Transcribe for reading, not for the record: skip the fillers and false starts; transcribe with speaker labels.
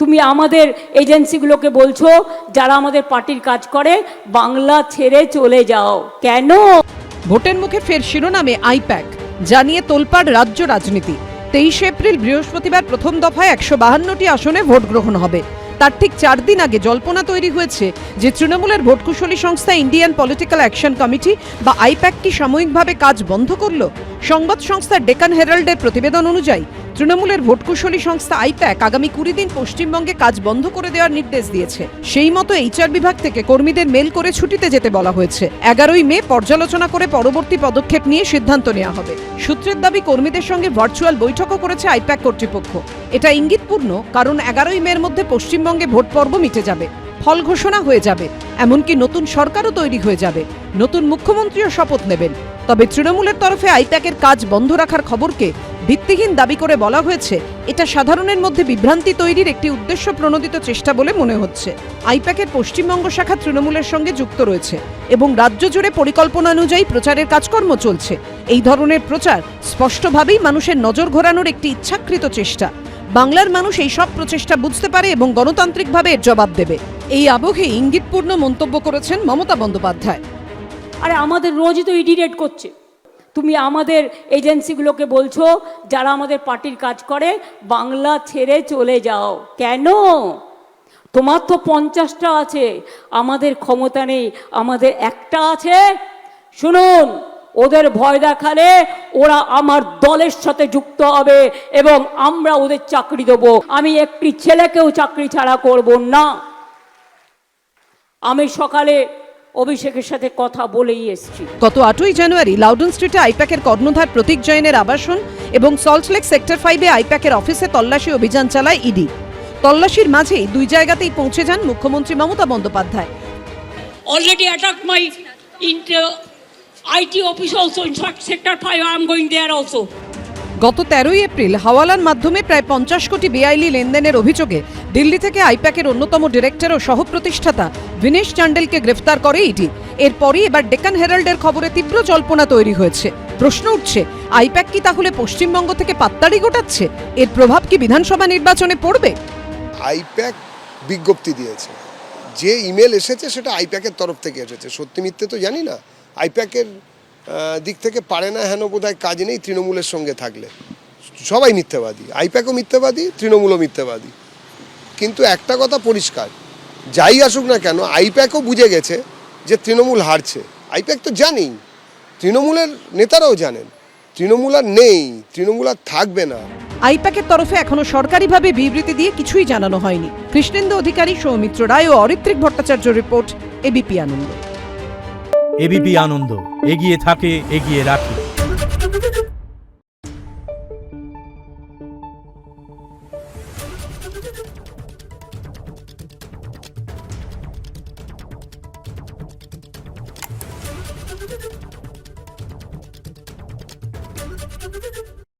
Speaker 1: তুমি আমাদের এজেন্সিগুলোকে বলছো যারা আমাদের পার্টির কাজ করে বাংলা ছেড়ে চলে যাও কেন?
Speaker 2: ভোটের মুখে ফের শিরোনামে আইপ্যাক, জানিয়ে তোলপাড় রাজ্য রাজনীতি। 23 এপ্রিল বৃহস্পতিবার প্রথম দফায় 152টি আসনে ভোট গ্রহণ হবে। তার ঠিক 4 দিন আগে জল্পনা তৈরি হয়েছে যে তৃণমূলের ভোটকুশলী সংস্থা ইন্ডিয়ান পলিটিক্যাল অ্যাকশন কমিটি বা আইপ্যাক কি সাময়িকভাবে কাজ বন্ধ করল। সংবাদ সংস্থা ডেকান হেরাল্ডের প্রতিবেদন অনুযায়ী তৃণমূলের ভোটকুশলী সংস্থা আইপ্যাক আগামী 20 দিন পশ্চিমবঙ্গে কাজ বন্ধ করে দেওয়ার নির্দেশ দিয়েছে। সেই মতো এইচআর বিভাগ থেকে কর্মীদের মেল করে ছুটিতে যেতে বলা হয়েছে। 11ই মে পর্যালোচনা করে পরবর্তী পদক্ষেপ নিয়ে সিদ্ধান্ত নেওয়া হবে। সূত্রের দাবি কর্মীদের সঙ্গে ভার্চুয়াল বৈঠকও করেছে আইপ্যাক কর্তৃপক্ষ। এটা ইঙ্গিতপূর্ণ, কারণ 11ই মের মধ্যে পশ্চিমবঙ্গে ভোট পর্ব মিটে যাবে, ফল ঘোষণা হয়ে যাবে, এমনকি নতুন সরকারও তৈরি হয়ে যাবে, নতুন মুখ্যমন্ত্রীও শপথ নেবেন। তবে তৃণমূলের তরফে আইপ্যাকের কাজ বন্ধ রাখার খবরকে ভিত্তিহীন দাবি করে বলা হয়েছে এটা সাধারণের মধ্যে বিভ্রান্তি তৈরির একটি উদ্দেশ্য প্রণোদিত চেষ্টা বলে মনে হচ্ছে। আইপ্যাকের পশ্চিমবঙ্গ শাখা তৃণমূলের সঙ্গে যুক্ত রয়েছে এবং রাজ্য জুড়ে পরিকল্পনা অনুযায়ী প্রচারের কাজকর্ম চলছে। এই ধরনের প্রচার স্পষ্টভাবেই মানুষের নজর ঘোরানোর একটি ইচ্ছাকৃত চেষ্টা। বাংলার মানুষ এই সব প্রচেষ্টা বুঝতে পারে এবং গণতান্ত্রিকভাবে এর জবাব দেবে। এই আবহে ইঙ্গিতপূর্ণ মন্তব্য করেছেন মমতা বন্দ্যোপাধ্যায়।
Speaker 1: আরে আমাদের রোজই তো ইডি রেড করছে। তুমি আমাদের এজেন্সিগুলোকে বলছো যারা আমাদের পার্টির কাজ করে বাংলা ছেড়ে চলে যাও কেন? তোমার তো 50টা আছে, আমাদের ক্ষমতা নেই, আমাদের একটা আছে। শুনুন, ওদের ভয় দেখালে ওরা আমার দলের সাথে যুক্ত হবে এবং আমরা ওদের চাকরি দেবো। আমি একটি ছেলেকেও চাকরি ছাড়া করব না। আমি সকালে অভিষেকের সাথে কথা বলেই এসেছি।
Speaker 2: গত 8ই জানুয়ারি লাউডন স্ট্রিটে আইপ্যাকের কর্ণধার প্রতীক জৈনের আবাসন এবং সল্টলেক সেক্টর 5-এ আইপ্যাকের অফিসে তল্লাশি অভিযান চালায় ইডি। তল্লাশির মাঝেই দুই জায়গাতেই পৌঁছে যান মুখ্যমন্ত্রী Mamata Bandyopadhyay.
Speaker 1: Already attacked my IT office also. In fact, sector 5, I am going there also.
Speaker 2: গত 13ই এপ্রিল হাওয়ালার মাধ্যমে প্রায় 50 কোটি বেআইনি লেনদেনের অভিযোগে দিল্লি থেকে আইপ্যাকের অন্যতম ডিরেক্টর ও সহপ্রতিষ্ঠাতা ভিনেশ চান্ডেলকে গ্রেফতার করে ইডি। এরপরই এবার ডেকান হেরাল্ডের খবরে তীব্র জল্পনা তৈরি হয়েছে। প্রশ্ন উঠছে, আইপ্যাক কি তাহলে পশ্চিমবঙ্গ থেকে পাত্তাড়ি গোটাচ্ছে? এর প্রভাব কি বিধানসভা নির্বাচনে পড়বে?
Speaker 3: আইপ্যাক বিজ্ঞপ্তি দিয়েছে, যে ইমেল এসেছে সেটা আইপ্যাকের তরফ থেকে এসেছে। সত্যি মিথ্যে তো জানি না, আইপ্যাকের দিক থেকে পারে না হেন বোধহয় কাজ নেই। তৃণমূলের সঙ্গে থাকলে সবাই মিথ্যাবাদী, আইপ্যাকও মিথ্যাবাদী, তৃণমূলও মিথ্যাবাদী। কিন্তু একটা কথা পরিষ্কার, যাই আসুক না কেন আইপ্যাকও বুঝে গেছে যে তৃণমূল হারছে। আইপ্যাক তো জানেই, তৃণমূলের নেতারাও জানেন তৃণমূল আর নেই, তৃণমূল আর থাকবে না।
Speaker 2: আইপ্যাকের তরফে এখনো সরকারিভাবে বিবৃতি দিয়ে কিছুই জানানো হয়নি। কৃষ্ণেন্দু অধিকারী, সৌমিত্র রায় ও অরিত্রিক ভট্টাচার্য রিপোর্ট, এবিপি আনন্দ।
Speaker 4: এবিপি আনন্দ, এগিয়ে থাকে, এগিয়ে রাখে।